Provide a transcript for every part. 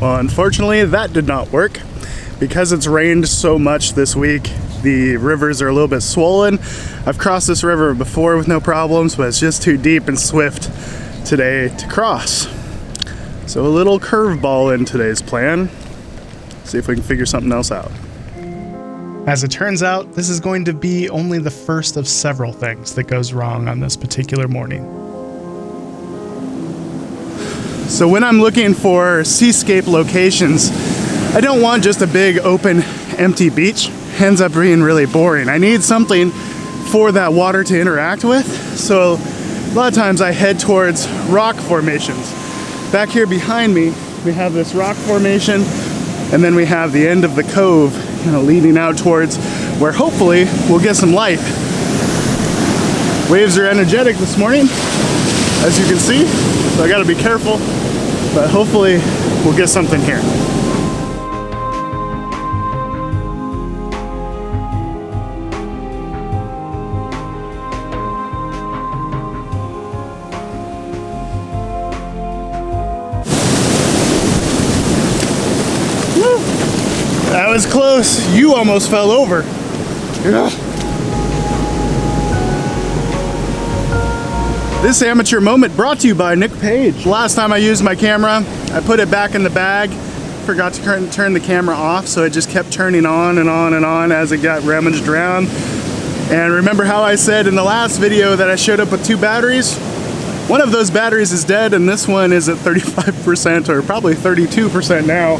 Well, unfortunately, that did not work. Because it's rained so much this week, the rivers are a little bit swollen. I've crossed this river before with no problems, but it's just too deep and swift today to cross. So a little curveball in today's plan. See if we can figure something else out. As it turns out, this is going to be only the first of several things that goes wrong on this particular morning. So when I'm looking for seascape locations, I don't want just a big open empty beach. Ends up being really boring. I need something for that water to interact with. So a lot of times I head towards rock formations. Back here behind me, we have this rock formation, and then we have the end of the cove, leading out towards where hopefully we'll get some light. Waves are energetic this morning, as you can see, so I gotta be careful, but hopefully we'll get something here. That was close. You almost fell over. Ugh. This amateur moment brought to you by Nick Page. Last time I used my camera, I put it back in the bag, forgot to turn the camera off, so it just kept turning on and on and on as it got rummaged around. And remember how I said in the last video that I showed up with 2 batteries? One of those batteries is dead, and this one is at 35% or probably 32% now.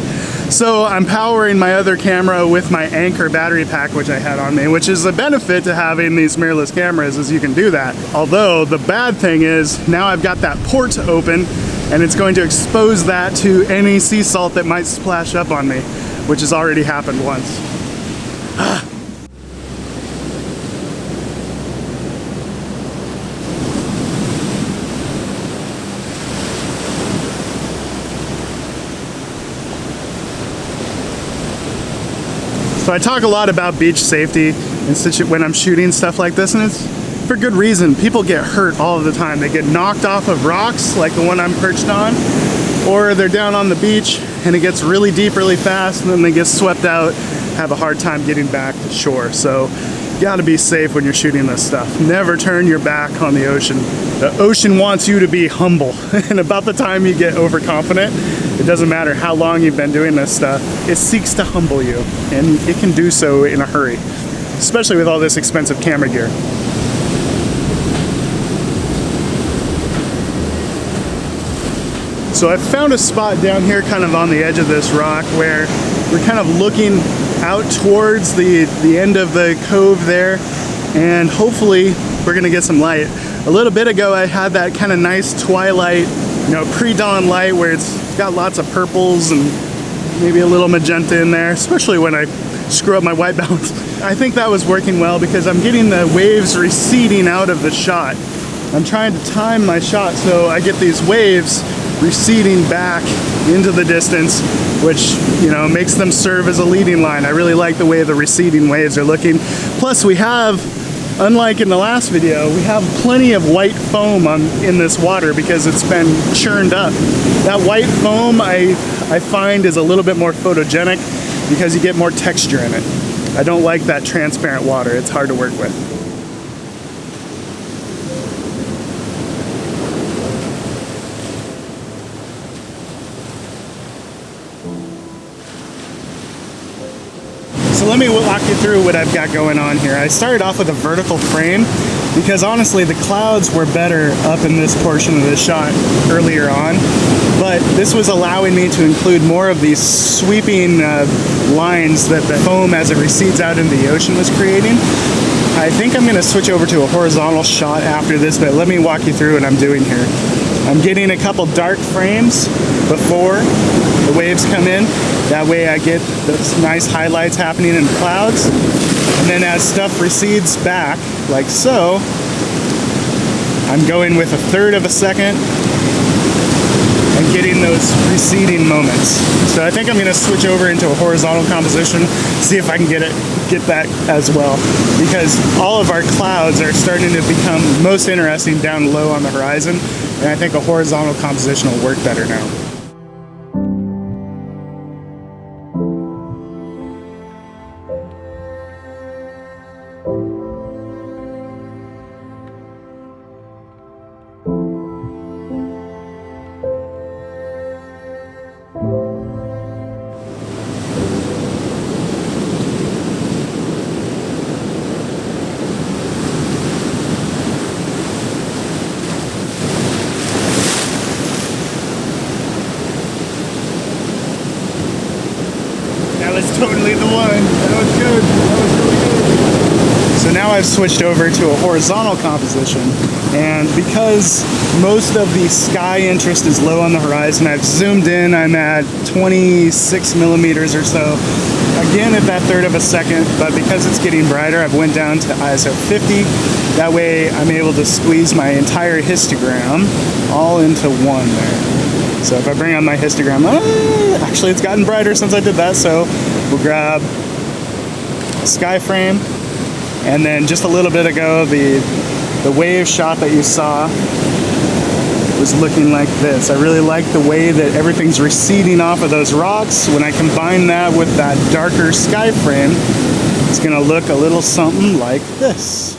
So I'm powering my other camera with my Anchor battery pack, which I had on me, which is a benefit to having these mirrorless cameras, is you can do that. Although the bad thing is now I've got that port open and it's going to expose that to any sea salt that might splash up on me, which has already happened once. So I talk a lot about beach safety when I'm shooting stuff like this, and it's for good reason. People get hurt all of the time. They get knocked off of rocks like the one I'm perched on, or they're down on the beach and it gets really deep really fast and then they get swept out, have a hard time getting back to shore. So you gotta be safe when you're shooting this stuff. Never turn your back on the ocean. The ocean wants you to be humble, and about the time you get overconfident, it doesn't matter how long you've been doing this stuff, it seeks to humble you, and it can do so in a hurry, especially with all this expensive camera gear. So I found a spot down here kind of on the edge of this rock where we're kind of looking out towards the end of the cove there, and hopefully we're gonna get some light. A little bit ago I had that kind of nice twilight, pre-dawn light where it's got lots of purples and maybe a little magenta in there, especially when I screw up my white balance. I think that was working well because I'm getting the waves receding out of the shot. I'm trying to time my shot so I get these waves receding back into the distance, which makes them serve as a leading line. I really like the way the receding waves are looking. Plus we have, unlike in the last video, we have plenty of white foam in this water because it's been churned up. That white foam I find is a little bit more photogenic because you get more texture in it. I don't like that transparent water. It's hard to work with. So let me walk you through what I've got going on here. I started off with a vertical frame because honestly the clouds were better up in this portion of the shot earlier on, but this was allowing me to include more of these sweeping lines that the foam as it recedes out into the ocean was creating. I think I'm going to switch over to a horizontal shot after this, but let me walk you through what I'm doing here. I'm getting a couple dark frames before the waves come in. That way I get those nice highlights happening in the clouds. And then as stuff recedes back, like so, I'm going with 1/3 of a second and getting those receding moments. So I think I'm gonna switch over into a horizontal composition, see if I can get that as well. Because all of our clouds are starting to become most interesting down low on the horizon. And I think a horizontal composition will work better now. now I've switched over to a horizontal composition, and because most of the sky interest is low on the horizon, I've zoomed in. I'm at 26 millimeters or so, again at that third of a second, but because it's getting brighter, I've went down to ISO 50. That way I'm able to squeeze my entire histogram all into one there. So if I bring on my histogram, actually it's gotten brighter since I did that, so we'll grab a sky frame, and then just a little bit ago, the wave shot that you saw was looking like this. I really like the way that everything's receding off of those rocks. When I combine that with that darker sky frame, it's gonna look a little something like this.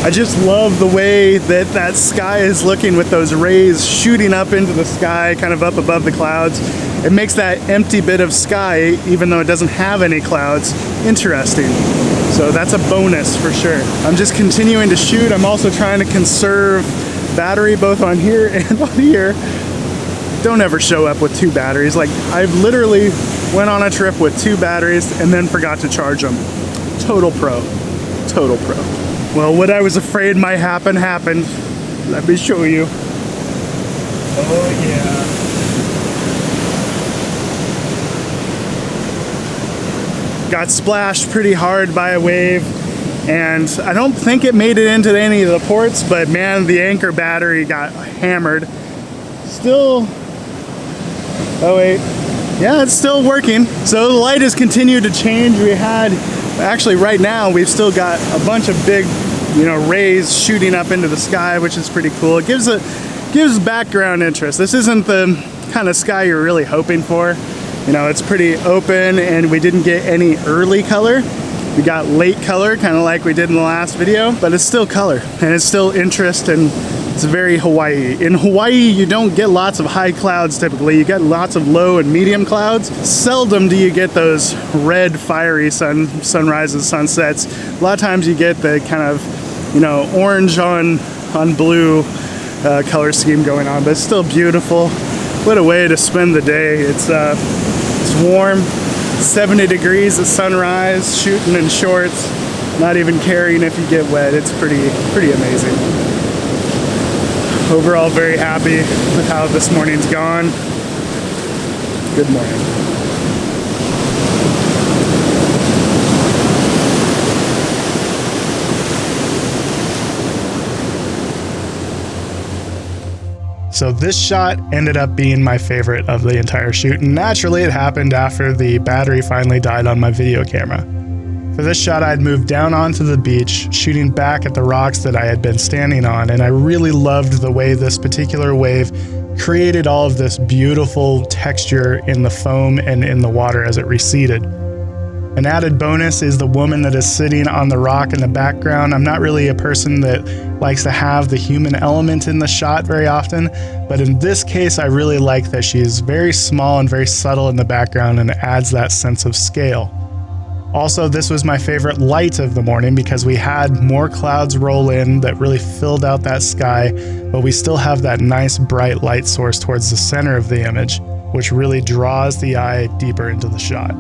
I just love the way that that sky is looking with those rays shooting up into the sky, kind of up above the clouds. It makes that empty bit of sky, even though it doesn't have any clouds, interesting. So that's a bonus for sure. I'm just continuing to shoot. I'm also trying to conserve battery both on here and on here. Don't ever show up with two batteries. Like, I've literally went on a trip with two batteries and then forgot to charge them. Total pro. Total pro. Well, what I was afraid might happen happened. Let me show you. Oh yeah. Got splashed pretty hard by a wave, and I don't think it made it into any of the ports, but man, the anchor battery got hammered. Still, oh wait, yeah, it's still working. So the light has continued to change. We had, actually right now, we've still got a bunch of big, rays shooting up into the sky, which is pretty cool. It gives background interest. This isn't the kind of sky you're really hoping for. It's pretty open, and we didn't get any early color. We got late color, kind of like we did in the last video, but it's still color, and it's still interest, and it's very Hawaii. In Hawaii, you don't get lots of high clouds typically. You get lots of low and medium clouds. Seldom do you get those red, fiery sunrises, sunsets. A lot of times you get the kind of, orange on blue color scheme going on, but it's still beautiful. What a way to spend the day. It's warm, 70 degrees at sunrise, shooting in shorts, not even caring if you get wet. It's pretty amazing. Overall, very happy with how this morning's gone. Good morning. So this shot ended up being my favorite of the entire shoot, and naturally it happened after the battery finally died on my video camera. For this shot, I'd moved down onto the beach, shooting back at the rocks that I had been standing on, and I really loved the way this particular wave created all of this beautiful texture in the foam and in the water as it receded. An added bonus is the woman that is sitting on the rock in the background. I'm not really a person that likes to have the human element in the shot very often, but in this case, I really like that she's very small and very subtle in the background, and it adds that sense of scale. Also, this was my favorite light of the morning because we had more clouds roll in that really filled out that sky, but we still have that nice bright light source towards the center of the image, which really draws the eye deeper into the shot.